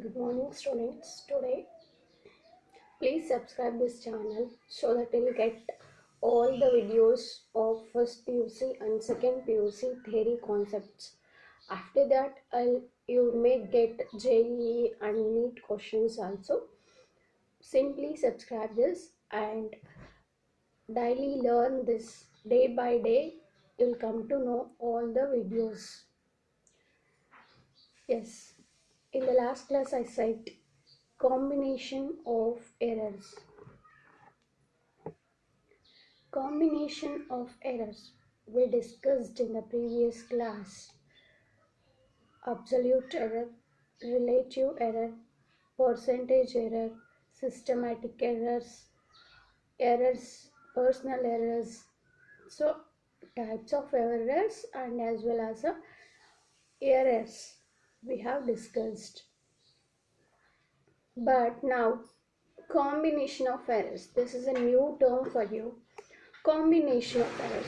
Good morning students. Today please subscribe this channel so that you'll get all the videos of first PUC and second PUC theory concepts. After that you may get JEE and NEET questions also. Simply subscribe this and daily learn this. Day by day you'll come to know all the videos. Yes, in the last class I said combination of errors. Combination of errors we discussed in the previous class: absolute error, relative error, percentage error, systematic errors, personal errors. So types of errors and as well as errors we have discussed. But now combination of errors, this is a new term for you. Combination of errors.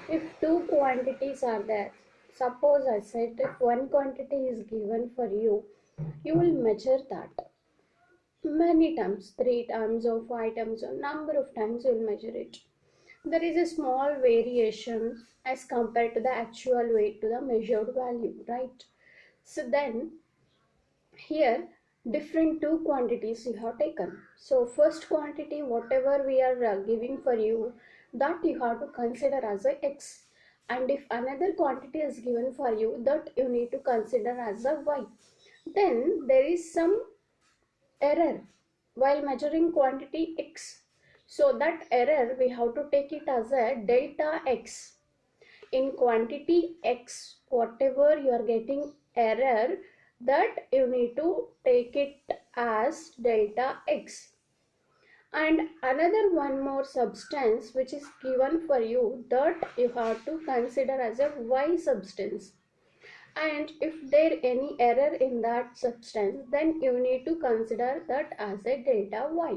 If two quantities are there, suppose I said if one quantity is given for you, you will measure that many times, 3 times or 5 times or number of times you will measure it. There is a small variation as compared to the actual weight to the measured value, right? So then here different two quantities you have taken. So first quantity whatever we are giving for you, that you have to consider as a x, and if another quantity is given for you, that you need to consider as a y. Then there is some error while measuring quantity x, so that error we have to take it as a delta x. In quantity x whatever you are getting error, that you need to take it as delta x. And another one more substance which is given for you, that you have to consider as a y substance, and if there any error in that substance, then you need to consider that as a delta y,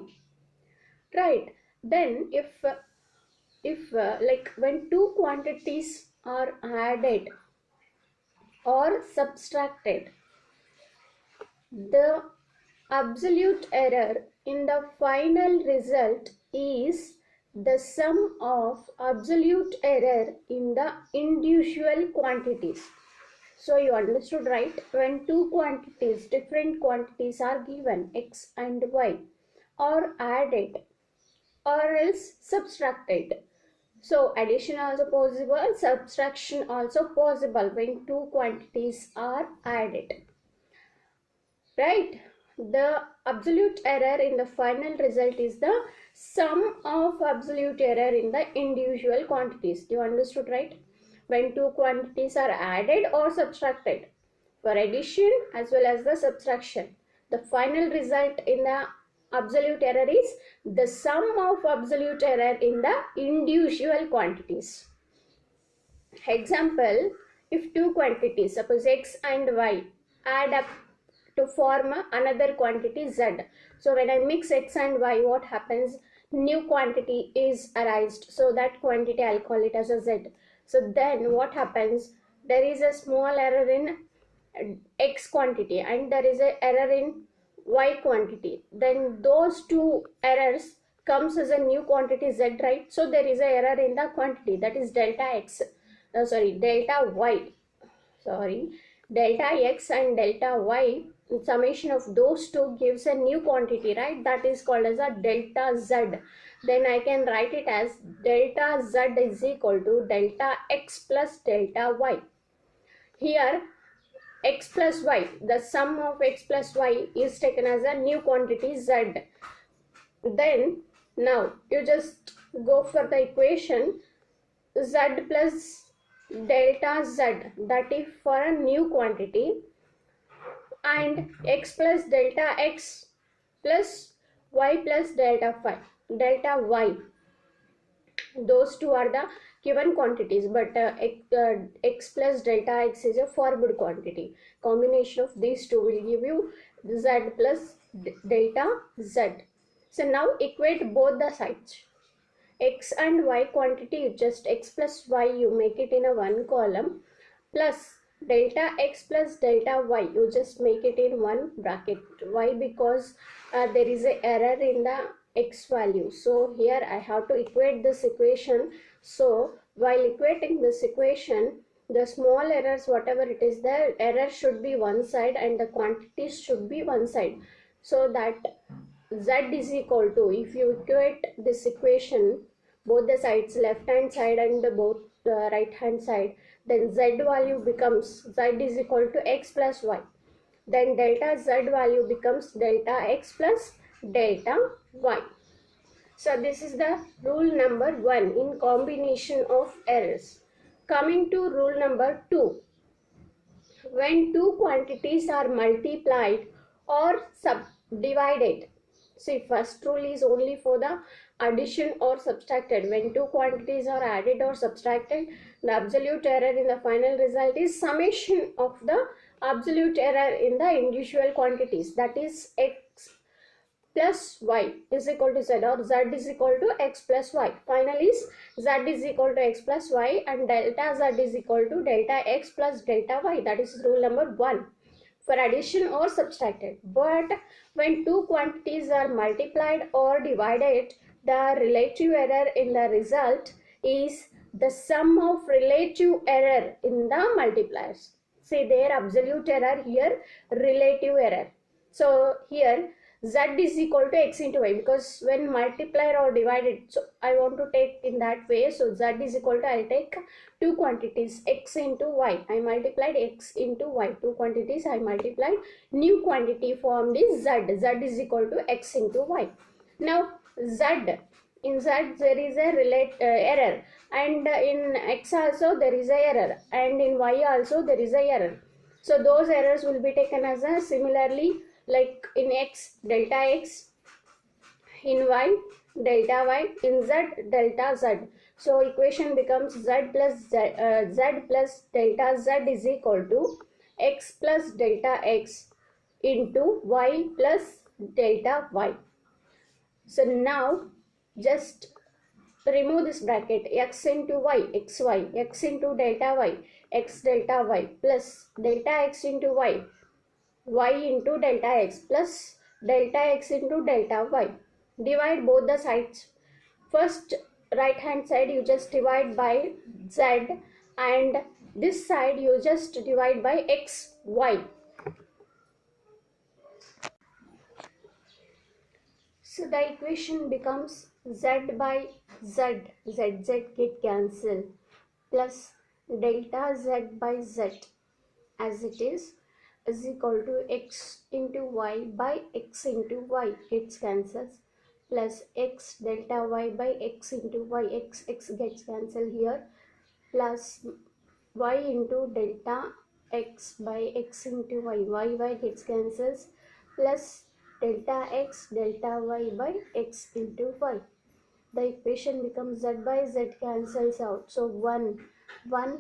right? Then if like when two quantities are added or subtracted, the absolute error in the final result is the sum of absolute error in the individual quantities. So you understood, right? When two quantities, different quantities are given, x and y, or added or else subtracted. So addition also possible, subtraction also possible when two quantities are added. Right? The absolute error in the final result is the sum of absolute error in the individual quantities. You understood, right? When two quantities are added or subtracted, for addition as well as the subtraction, the final result in the absolute error is the sum of absolute error in the individual quantities. Example, if two quantities, suppose x and y, add up to form another quantity z. So when I mix x and y, what happens? New quantity is arised. So that quantity I'll call it as a z. So then what happens? There is a small error in x quantity and there is a error in y quantity. Then those two errors comes as a new quantity z, right? So there is a error in the quantity, that is delta x. Delta y. Delta x and delta y, summation of those two gives a new quantity, right? That is called as a delta z. Then I can write it as delta z is equal to delta x plus delta y. Here x plus y, the sum of x plus y is taken as a new quantity z. Then now you just go for the equation z plus delta z, that is for a new quantity, and x plus delta x plus y plus delta y. Those two are the given quantities, but x plus delta x is a forbid quantity. Combination of these two will give you z plus delta z. So now equate both the sides. X and y quantity, just x plus y, you make it in a one column, plus delta x plus delta y, you just make it in one bracket. Why? Because there is a error in the x value. So here I have to equate this equation. So while equating this equation, the small errors, whatever it is, the error should be one side and the quantities should be one side. So that z is equal to, if you equate this equation, both the sides, left hand side and both the right hand side, then z value becomes, z is equal to x plus y. Then delta z value becomes delta x plus delta y. So this is the rule number 1 in combination of errors. Coming to rule number 2. When two quantities are multiplied or subdivided. See, first rule is only for the addition or subtracted. When two quantities are added or subtracted, the absolute error in the final result is summation of the absolute error in the individual quantities. That is x plus y is equal to z, or z is equal to x plus y. Final is z is equal to x plus y and delta z is equal to delta x plus delta y. That is rule number 1 for addition or subtracted. But when two quantities are multiplied or divided, the relative error in the result is the sum of relative error in the multipliers. See, their absolute error, here relative error. So here z is equal to x into y, because when multiplied or divided, so I want to take in that way. So z is equal to, I'll take two quantities x into y. I multiplied x into y. Two quantities I multiplied. New quantity formed is z. Z is equal to x into y. Now z, in z there is a error, and in x also there is a error, and in y also there is a error. So those errors will be taken as a similarly, like in x delta x, in y delta y, in z delta z. So equation becomes z plus delta z is equal to x plus delta x into y plus delta y. So now just remove this bracket, x into y, xy, x into delta y, x delta y, plus delta x into y, y into delta x, plus delta x into delta y. Divide both the sides. First, right hand side you just divide by z, and this side you just divide by x, y. So the equation becomes z by z, z get cancelled, plus delta z by z as it is equal to x into y by x into y, gets cancels, plus x delta y by x into y, x gets cancelled here, plus y into delta x by x into y gets cancels, plus delta x delta y by x into y. The equation becomes z by z cancels out. So 1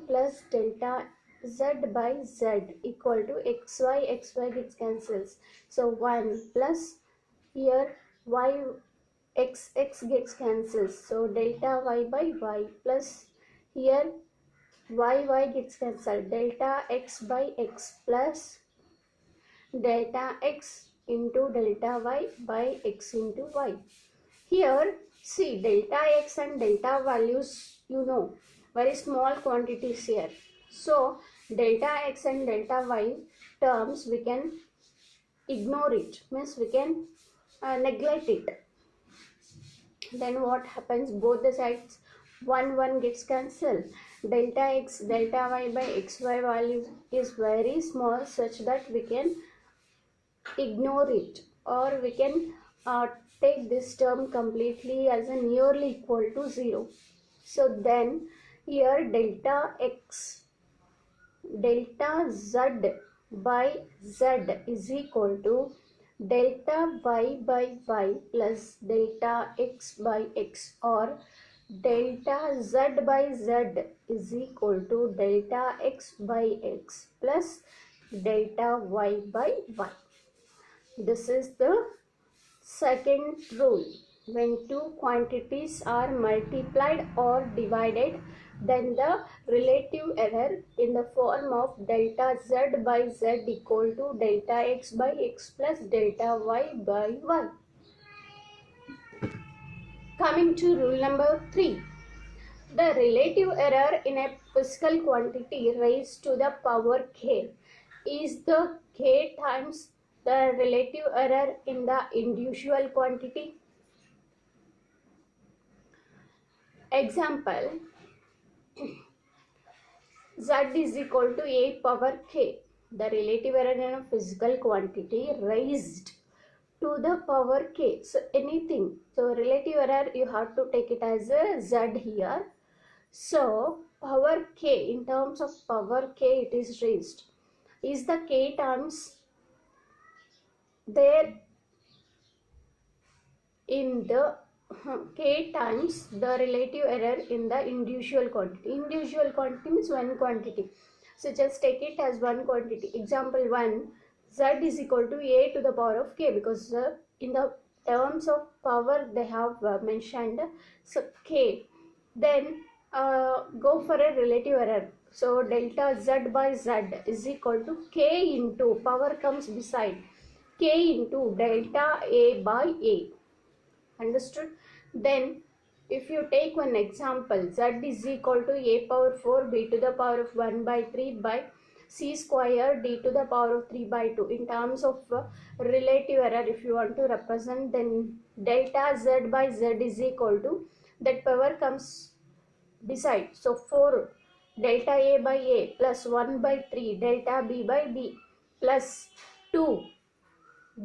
plus delta z by z equal to xy gets cancels. So 1 plus here y x gets cancels. So delta y by y, plus here y gets cancelled. Delta x by x plus delta x into delta y by x into y. Here see, delta x and delta values, you know, very small quantities here. So delta x and delta y terms we can ignore it, means we can neglect it. Then what happens, both the sides 1 gets cancelled. Delta x delta y by xy value is very small, such that we can ignore it, or we can take this term completely as a nearly equal to 0. So then here delta x delta z by z is equal to delta y by y plus delta x by x, or delta z by z is equal to delta x by x plus delta y by y. This is the second rule. When two quantities are multiplied or divided, then the relative error in the form of delta z by z equal to delta x by x plus delta y by y. Coming to rule number 3. The relative error in a physical quantity raised to the power k is the k times the relative error in the individual quantity. Example, z is equal to a power k. The relative error in a physical quantity raised to the power k. So anything. So relative error you have to take it as a z here. So power k, in terms of power k, it is raised. Is the k terms there in the k times the relative error in the individual quantity. Individual quantity means one quantity. So just take it as one quantity. Example 1, z is equal to a to the power of k, because in the terms of power they have mentioned so k. Then go for a relative error. So delta z by z is equal to k into, power comes beside, k into delta a by a. Understood? Then if you take one example, z is equal to a power 4 b to the power of 1 by 3 by c square d to the power of 3 by 2. In terms of relative error, if you want to represent, then delta z by z is equal to, that power comes beside, so 4 delta a by a plus 1 by 3 delta b by b plus 2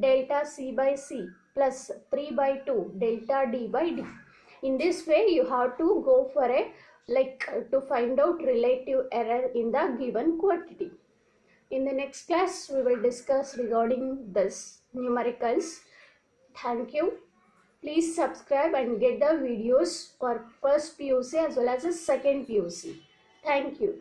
delta c by c plus 3 by 2 delta d by d. In this way you have to go for a, to find out relative error in the given quantity. In the next class we will discuss regarding this numericals. Thank you. Please subscribe and get the videos for first PUC as well as the second PUC. Thank you.